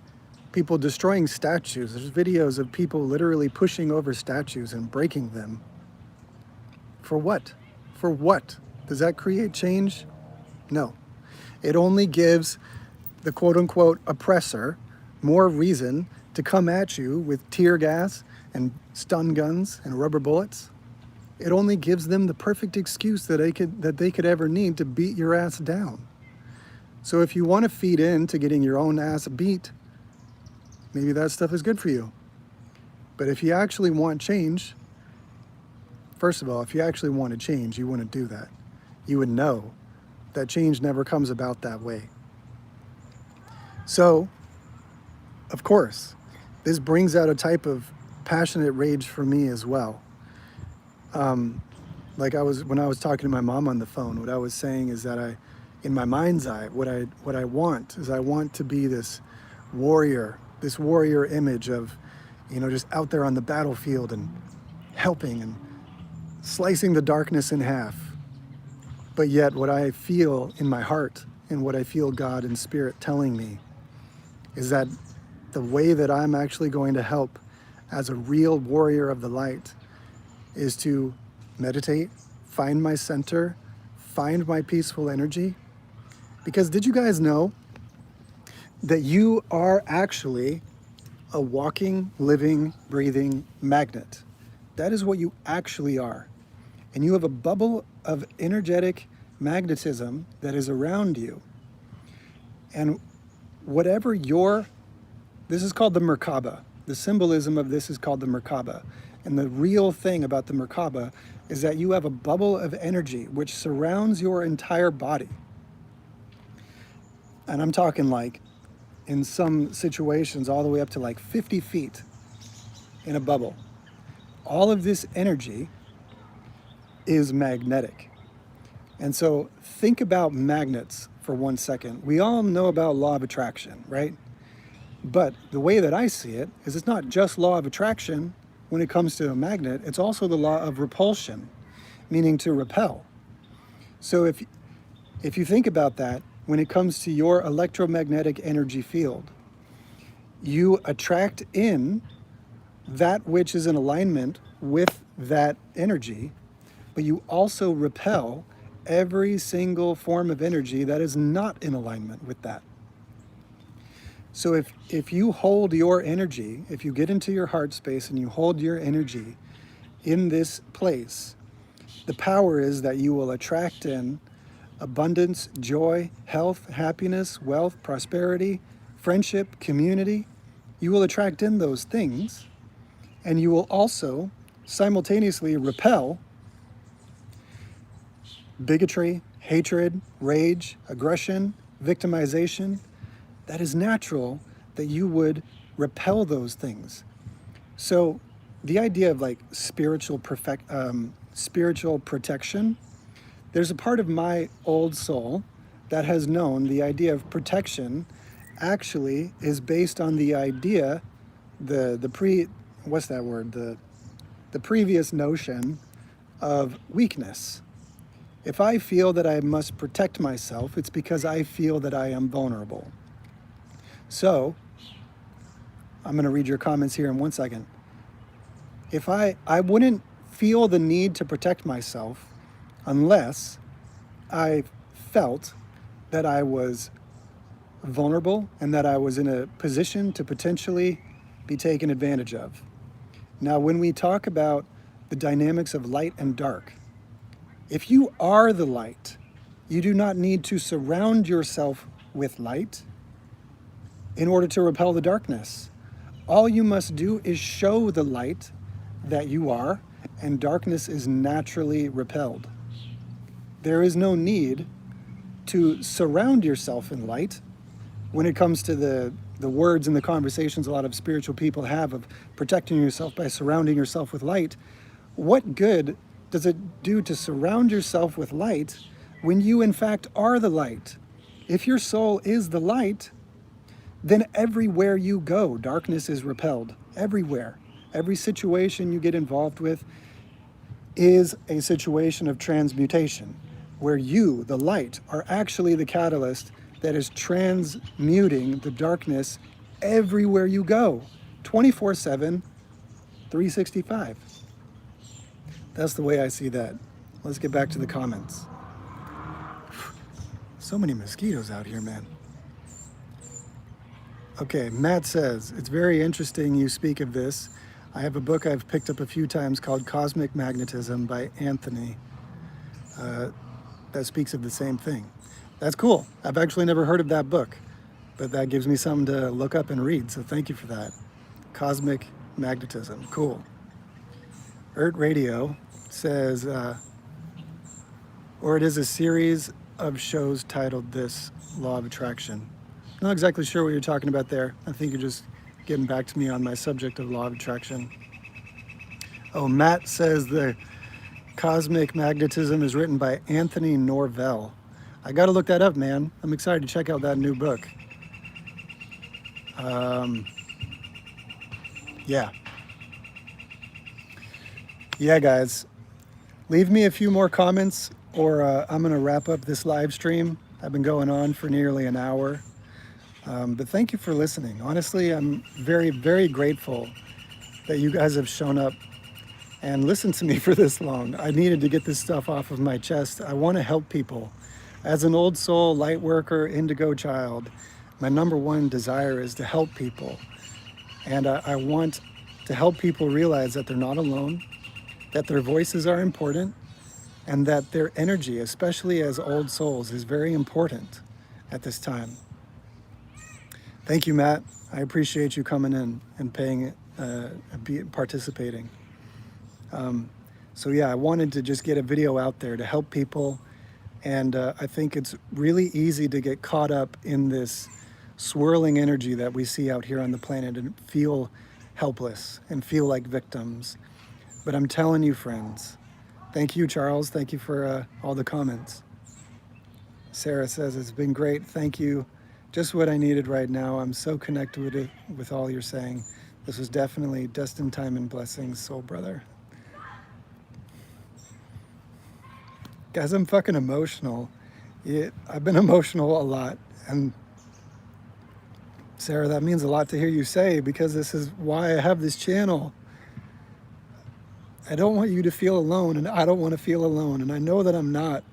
people destroying statues. There's videos of people literally pushing over statues and breaking them. For what? For what? Does that create change? No. It only gives the quote-unquote oppressor more reason to come at you with tear gas and stun guns and rubber bullets. It only gives them the perfect excuse that they could ever need to beat your ass down. So if you want to feed into getting your own ass beat, maybe that stuff is good for you. But if you actually want change, first of all, if you actually want to change, you wouldn't do that. You would know that change never comes about that way. So, of course, this brings out a type of passionate rage for me as well. When I was talking to my mom on the phone, what I was saying is that in my mind's eye, what I want is I want to be this warrior image of, just out there on the battlefield and helping and slicing the darkness in half. But yet what I feel in my heart and what I feel God and Spirit telling me is that the way that I'm actually going to help as a real warrior of the light is to meditate, find my center, find my peaceful energy. Because did you guys know that you are actually a walking, living, breathing magnet? That is what you actually are. And you have a bubble of energetic magnetism that is around you. And whatever this is called the Merkaba. The symbolism of this is called the Merkaba. And the real thing about the Merkaba is that you have a bubble of energy which surrounds your entire body. And I'm talking like, in some situations, all the way up to like 50 feet in a bubble. All of this energy is magnetic. And so think about magnets for 1 second. We all know about law of attraction, right? But the way that I see it is it's not just law of attraction when it comes to a magnet, it's also the law of repulsion, meaning to repel. So if you think about that, when it comes to your electromagnetic energy field, you attract in that which is in alignment with that energy, but you also repel every single form of energy that is not in alignment with that. So if you hold your energy, if you get into your heart space and you hold your energy in this place, the power is that you will attract in abundance, joy, health, happiness, wealth, prosperity, friendship, community. You will attract in those things, and you will also simultaneously repel bigotry, hatred, rage, aggression, victimization. That is natural that you would repel those things. So the idea of like spiritual protection, there's a part of my old soul that has known the idea of protection actually is based on the idea, the previous notion of weakness. If I feel that I must protect myself, it's because I feel that I am vulnerable. So I'm going to read your comments here in 1 second. If I wouldn't feel the need to protect myself unless I felt that I was vulnerable and that I was in a position to potentially be taken advantage of. Now, when we talk about the dynamics of light and dark, if you are the light, you do not need to surround yourself with light in order to repel the darkness. All you must do is show the light that you are, and darkness is naturally repelled. There is no need to surround yourself in light. When it comes to the words and the conversations a lot of spiritual people have of protecting yourself by surrounding yourself with light, what good does it do to surround yourself with light when you in fact are the light? If your soul is the light, then everywhere you go, darkness is repelled. Everywhere. Every situation you get involved with is a situation of transmutation, where you, the light, are actually the catalyst that is transmuting the darkness everywhere you go, 24/7, 365. That's the way I see that. Let's get back to the comments. So many mosquitoes out here, man. Okay, Matt says, it's very interesting you speak of this. I have a book I've picked up a few times called Cosmic Magnetism by Anthony that speaks of the same thing. That's cool. I've actually never heard of that book, but that gives me something to look up and read, so thank you for that. Cosmic Magnetism, cool. Earth Radio says, or it is a series of shows titled this, Law of Attraction. I'm not exactly sure what you're talking about there. I think you're just getting back to me on my subject of Law of Attraction. Oh, Matt says the Cosmic Magnetism is written by Anthony Norvell. I got to look that up, man. I'm excited to check out that new book. Yeah. Yeah, guys. Leave me a few more comments or I'm going to wrap up this live stream. I've been going on for nearly an hour. But thank you for listening. Honestly, I'm very, very grateful that you guys have shown up and listened to me for this long. I needed to get this stuff off of my chest. I want to help people. As an old soul, light worker, indigo child, my number one desire is to help people. And I want to help people realize that they're not alone, that their voices are important, and that their energy, especially as old souls, is very important at this time. Thank you, Matt. I appreciate you coming in and participating. So yeah, I wanted to just get a video out there to help people. And I think it's really easy to get caught up in this swirling energy that we see out here on the planet and feel helpless and feel like victims. But I'm telling you, friends, thank you, Charles. Thank you for all the comments. Sarah says, it's been great. Thank you. Just what I needed right now. I'm so connected with all you're saying. This was definitely destined time and blessings, soul brother. Guys, I'm fucking emotional. I've been emotional a lot. And Sarah, that means a lot to hear you say, because this is why I have this channel. I don't want you to feel alone, and I don't want to feel alone. And I know that I'm not.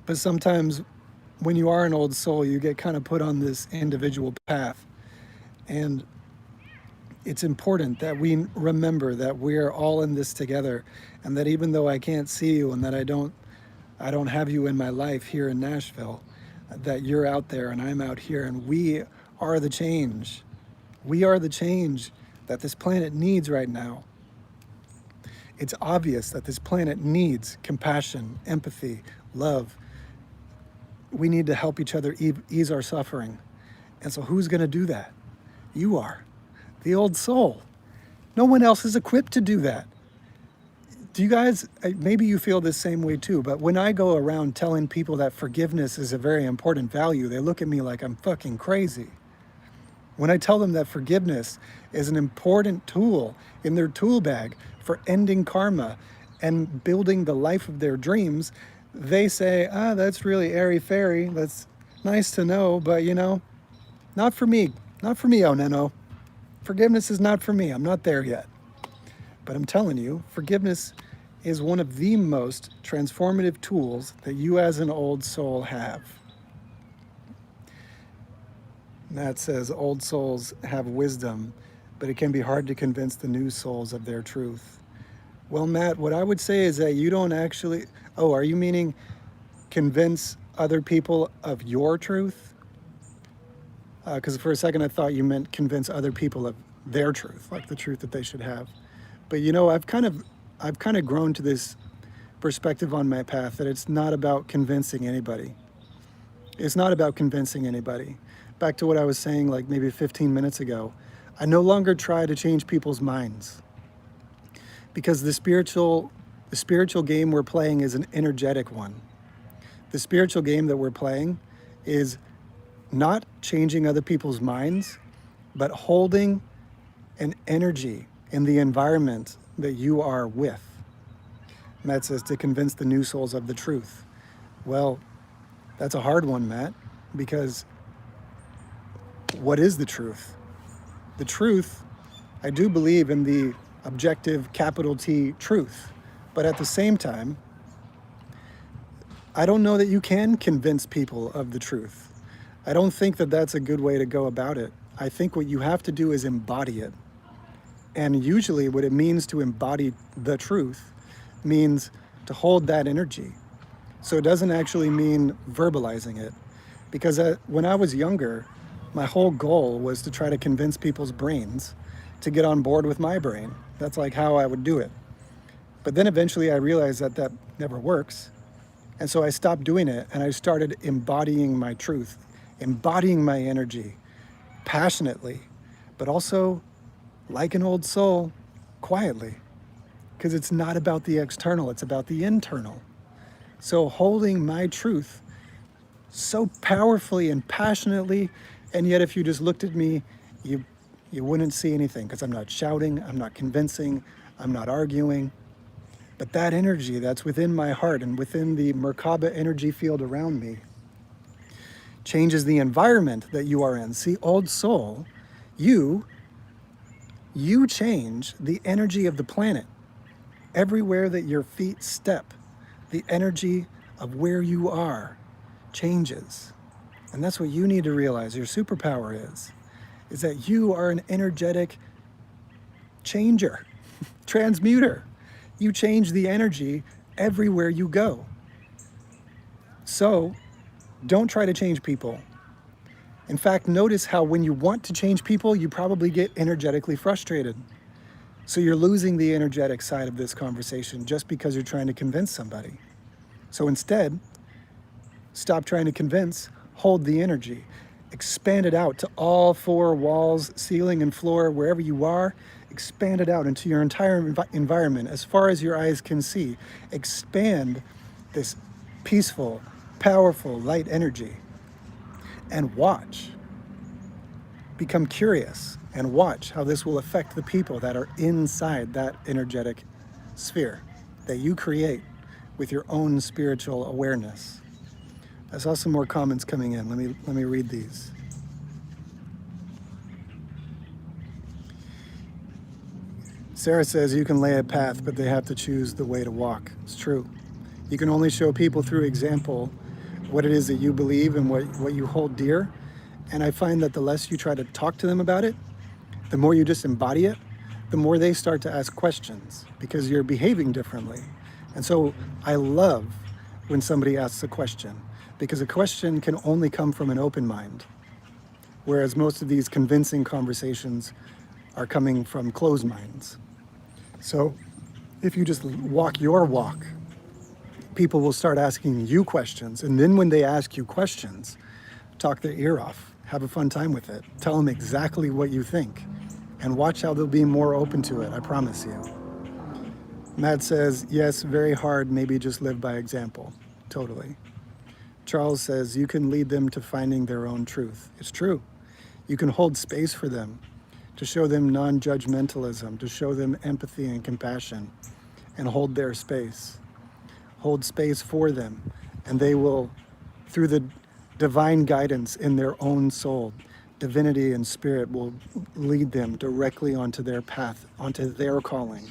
But sometimes when you are an old soul, you get kind of put on this individual path. And it's important that we remember that we're all in this together, and that even though I can't see you and that I don't have you in my life here in Nashville, that you're out there and I'm out here, and we are the change. We are the change that this planet needs right now. It's obvious that this planet needs compassion, empathy, love. We need to help each other ease our suffering. And so who's going to do that? You are, the old soul. No one else is equipped to do that. Do you guys, maybe you feel the same way too, but when I go around telling people that forgiveness is a very important value, they look at me like I'm fucking crazy. When I tell them that forgiveness is an important tool in their tool bag for ending karma and building the life of their dreams, they say, that's really airy-fairy. That's nice to know, but not for me. Not for me, OnenO. Forgiveness is not for me. I'm not there yet. But I'm telling you, forgiveness is one of the most transformative tools that you as an old soul have. Matt says old souls have wisdom, but it can be hard to convince the new souls of their truth. Well, Matt, what I would say is that you don't actually. Oh, are you meaning convince other people of your truth? Because for a second I thought you meant convince other people of their truth, like the truth that they should have. But I've kind of grown to this perspective on my path that it's not about convincing anybody. It's not about convincing anybody. Back to what I was saying like maybe 15 minutes ago. I no longer try to change people's minds because the spiritual game we're playing is an energetic one. The spiritual game that we're playing is not changing other people's minds, but holding an energy in the environment that you are with. Matt says to convince the new souls of the truth. Well, that's a hard one, Matt, because what is the truth? The truth, I do believe in the objective capital T truth, but at the same time, I don't know that you can convince people of the truth. I don't think that that's a good way to go about it. I think what you have to do is embody it. And usually what it means to embody the truth means to hold that energy. So it doesn't actually mean verbalizing it. Because when I was younger, my whole goal was to try to convince people's brains to get on board with my brain. That's like how I would do it. But then eventually I realized that that never works. And so I stopped doing it and I started embodying my truth, embodying my energy passionately, but also like an old soul, quietly. Because it's not about the external, it's about the internal. So holding my truth so powerfully and passionately, and yet if you just looked at me, you wouldn't see anything because I'm not shouting, I'm not convincing, I'm not arguing. But that energy that's within my heart and within the Merkaba energy field around me changes the environment that you are in. See, old soul, you change the energy of the planet. Everywhere that your feet step, the energy of where you are changes. And that's what you need to realize your superpower is that you are an energetic changer, transmuter. You change the energy everywhere you go. So don't try to change people. In fact, notice how when you want to change people, you probably get energetically frustrated. So you're losing the energetic side of this conversation just because you're trying to convince somebody. So instead, stop trying to convince, hold the energy, expand it out to all four walls, ceiling and floor, wherever you are, expand it out into your entire environment as far as your eyes can see. Expand this peaceful, powerful, light energy and watch. Become curious and watch how this will affect the people that are inside that energetic sphere that you create with your own spiritual awareness. I saw some more comments coming in. Let me read these. Sarah says you can lay a path, but they have to choose the way to walk. It's true. You can only show people through example what it is that you believe and what you hold dear. And I find that the less you try to talk to them about it, the more you just embody it, the more they start to ask questions because you're behaving differently. And so I love when somebody asks a question because a question can only come from an open mind, whereas most of these convincing conversations are coming from closed minds. So if you just walk your walk, people will start asking you questions. And then when they ask you questions, talk their ear off, have a fun time with it, tell them exactly what you think, and watch how they'll be more open to it, I promise you. Matt says, yes, very hard, maybe just live by example. Totally. Charles says, you can lead them to finding their own truth. It's true. You can hold space for them, to show them non-judgmentalism, to show them empathy and compassion, and hold their space. Hold space for them, and they will, through the divine guidance in their own soul, divinity and spirit will lead them directly onto their path, onto their calling,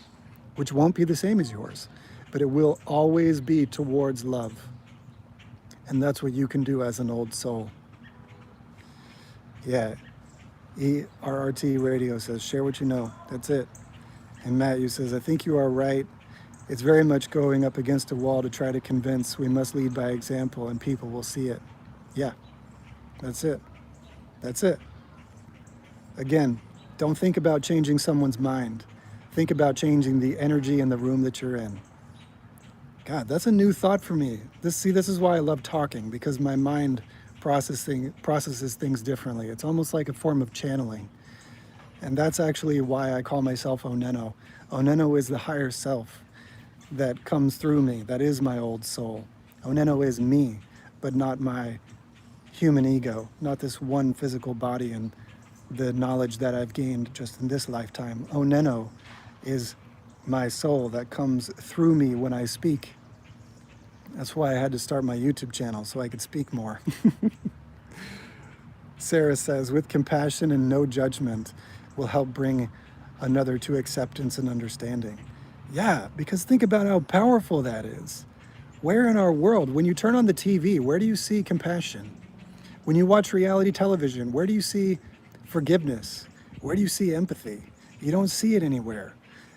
which won't be the same as yours, but it will always be towards love. And that's what you can do as an old soul. Yeah. ERRT Radio says, share what you know. That's it. And Matthew says, I think you are right. It's very much going up against a wall to try to convince. We must lead by example and people will see it. Yeah, that's it. That's it. Again, don't think about changing someone's mind. Think about changing the energy in the room that you're in. God, that's a new thought for me. This is why I love talking, because my mind processes things differently. It's almost like a form of channeling. And that's actually why I call myself OnenO. OnenO is the higher self that comes through me. That is my old soul. OnenO is me, but not my human ego, not this one physical body and the knowledge that I've gained just in this lifetime. OnenO is my soul that comes through me when I speak. That's why I had to start my YouTube channel, so I could speak more. Sarah says, with compassion and no judgment will help bring another to acceptance and understanding. Yeah, because think about how powerful that is. Where in our world, when you turn on the TV, where do you see compassion? When you watch reality television, where do you see forgiveness? Where do you see empathy? You don't see it anywhere.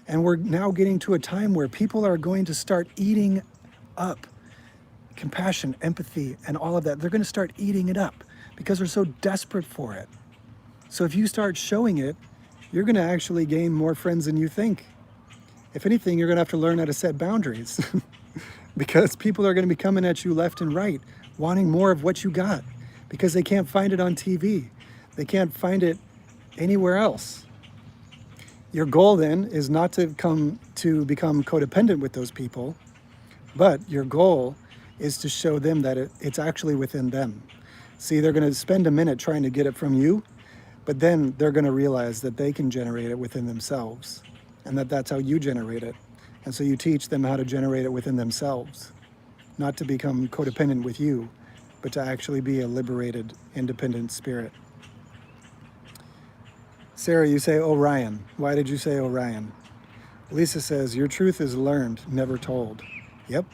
And we're now getting to a time where people are going to start eating up compassion, empathy, and all of that. They're going to start eating it up because they're so desperate for it. So if you start showing it, you're going to actually gain more friends than you think. If anything, you're going to have to learn how to set boundaries because people are going to be coming at you left and right, wanting more of what you got because they can't find it on TV. They can't find it anywhere else. Your goal then is not to become codependent with those people, but your goal is to show them that it's actually within them. See, they're going to spend a minute trying to get it from you, but then they're going to realize that they can generate it within themselves and that's how you generate it. And so you teach them how to generate it within themselves, not to become codependent with you, but to actually be a liberated, independent spirit. Sarah, you say Orion. Why did you say Orion? Lisa says, your truth is learned, never told. Yep,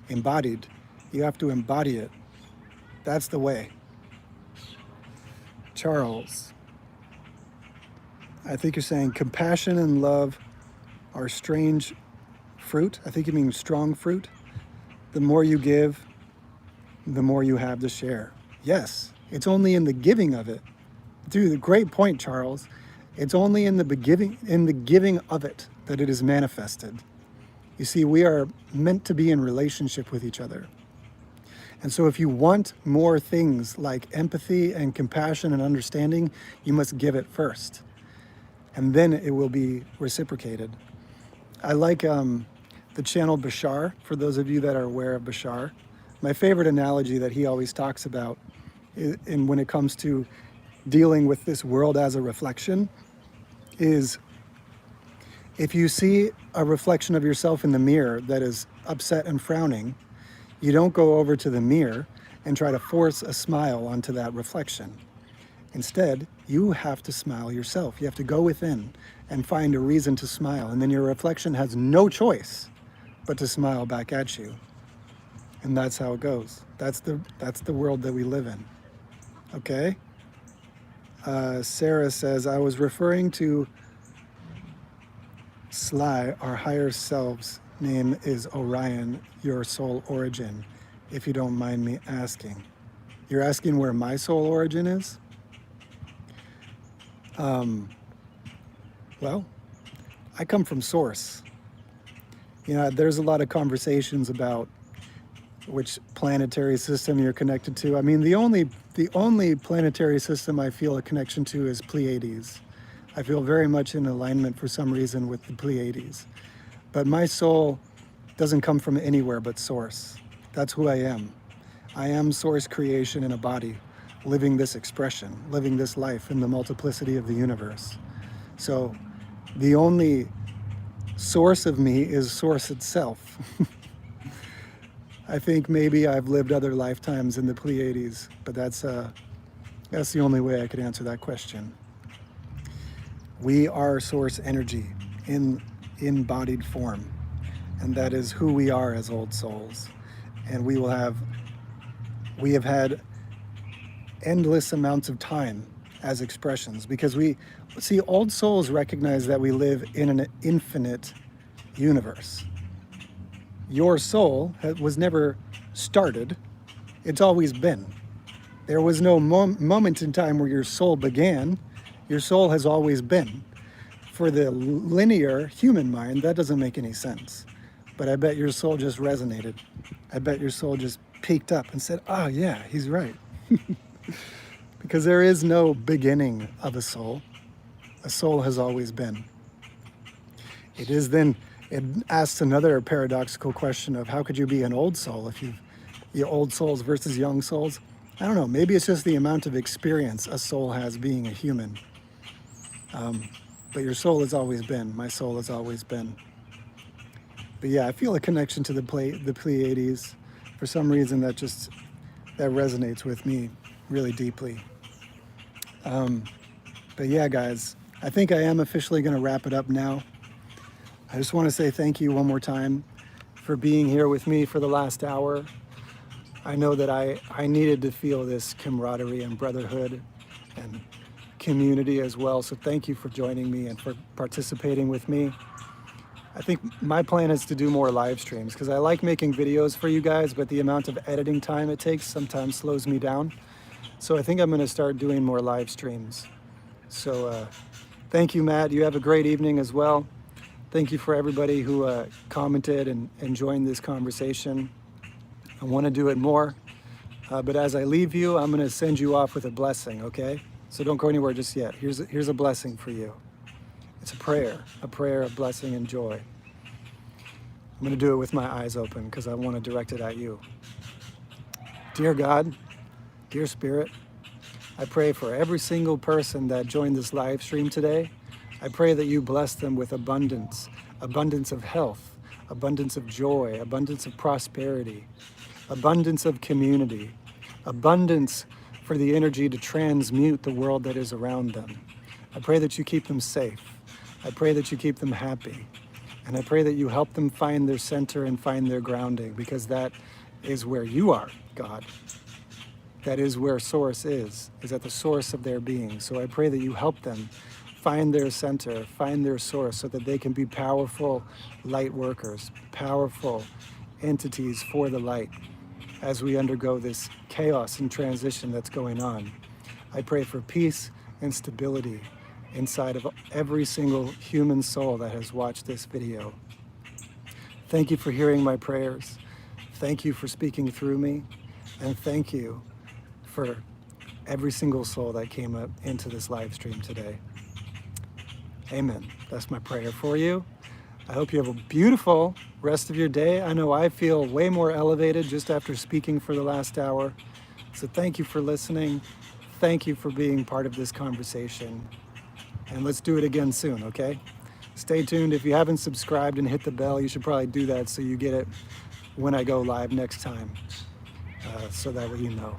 embodied. You have to embody it. That's the way. Charles, I think you're saying compassion and love are strange fruit. I think you mean strong fruit. The more you give, the more you have to share. Yes, it's only in the giving of it. Dude, great point, Charles. It's only in the giving of it that it is manifested. You see, we are meant to be in relationship with each other. And so if you want more things like empathy and compassion and understanding, you must give it first. And then it will be reciprocated. I like the channel Bashar, for those of you that are aware of Bashar. My favorite analogy that he always talks about when it comes to dealing with this world as a reflection is if you see a reflection of yourself in the mirror that is upset and frowning, you don't go over to the mirror and try to force a smile onto that reflection. Instead, you have to smile yourself. You have to go within and find a reason to smile. And then your reflection has no choice but to smile back at you. And that's how it goes. That's the world that we live in. Okay? Sarah says, I was referring to Sly, our higher selves. Name is Orion, your soul origin, if you don't mind me asking. You're asking where my soul origin is? Well, I come from source. You know, there's a lot of conversations about which planetary system you're connected to. I mean, the only planetary system I feel a connection to is Pleiades. I feel very much in alignment for some reason with the Pleiades. But my soul doesn't come from anywhere but source. That's who I am. I am source creation in a body, living this expression, living this life in the multiplicity of the universe. So the only source of me is source itself. I think maybe I've lived other lifetimes in the Pleiades, but that's That's the only way I could answer that question. We are source energy in embodied form, and that is who we are as old souls. And we have had endless amounts of time as expressions, because we see, old souls recognize that we live in an infinite universe. Your soul was never started, it's always been. There was no moment in time where your soul began. Your soul has always been. For the linear human mind, that doesn't make any sense. But I bet your soul just resonated. I bet your soul just peaked up and said, oh yeah, he's right. Because there is no beginning of a soul. A soul has always been. It asks another paradoxical question of how could you be an old soul if you're old souls versus young souls? I don't know, maybe it's just the amount of experience a soul has being a human. But your soul has always been, my soul has always been. But yeah, I feel a connection to the Pleiades. For some reason that resonates with me really deeply. But yeah, guys, I think I am officially going to wrap it up now. I just want to say thank you one more time for being here with me for the last hour. I know that I needed to feel this camaraderie and brotherhood and community as well. So thank you for joining me and for participating with me. I think my plan is to do more live streams because I like making videos for you guys, but the amount of editing time it takes sometimes slows me down. So I think I'm going to start doing more live streams. So thank you, Matt. You have a great evening as well. Thank you for everybody who commented and joined this conversation. I want to do it more. But as I leave you, I'm going to send you off with a blessing, okay? So don't go anywhere just yet. Here's a blessing for you. It's a prayer of blessing and joy. I'm going to do it with my eyes open because I want to direct it at you. Dear God, dear Spirit, I pray for every single person that joined this live stream today. I pray that you bless them with abundance of health, abundance of joy, abundance of prosperity, abundance of community, abundance for the energy to transmute the world that is around them. I pray that you keep them safe. I pray that you keep them happy. And I pray that you help them find their center and find their grounding, because that is where you are, God. That is where Source is at the source of their being. So I pray that you help them find their center, find their source, so that they can be powerful light workers, powerful entities for the light as we undergo this chaos and transition that's going on. I pray for peace and stability inside of every single human soul that has watched this video. Thank you for hearing my prayers. Thank you for speaking through me. And thank you for every single soul that came up into this live stream today. Amen. That's my prayer for you. I hope you have a beautiful rest of your day. I know I feel way more elevated just after speaking for the last hour. So thank you for listening. Thank you for being part of this conversation. And let's do it again soon, okay? Stay tuned. If you haven't subscribed and hit the bell, you should probably do that so you get it when I go live next time, so that way you know.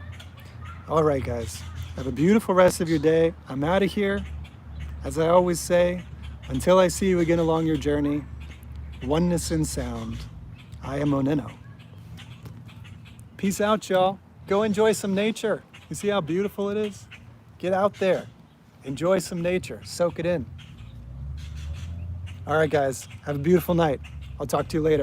All right, guys. Have a beautiful rest of your day. I'm out of here. As I always say, until I see you again along your journey, oneness in sound. I am OnenO. Peace out, y'all. Go enjoy some nature. You see how beautiful it is? Get out there. Enjoy some nature. Soak it in. All right, guys. Have a beautiful night. I'll talk to you later.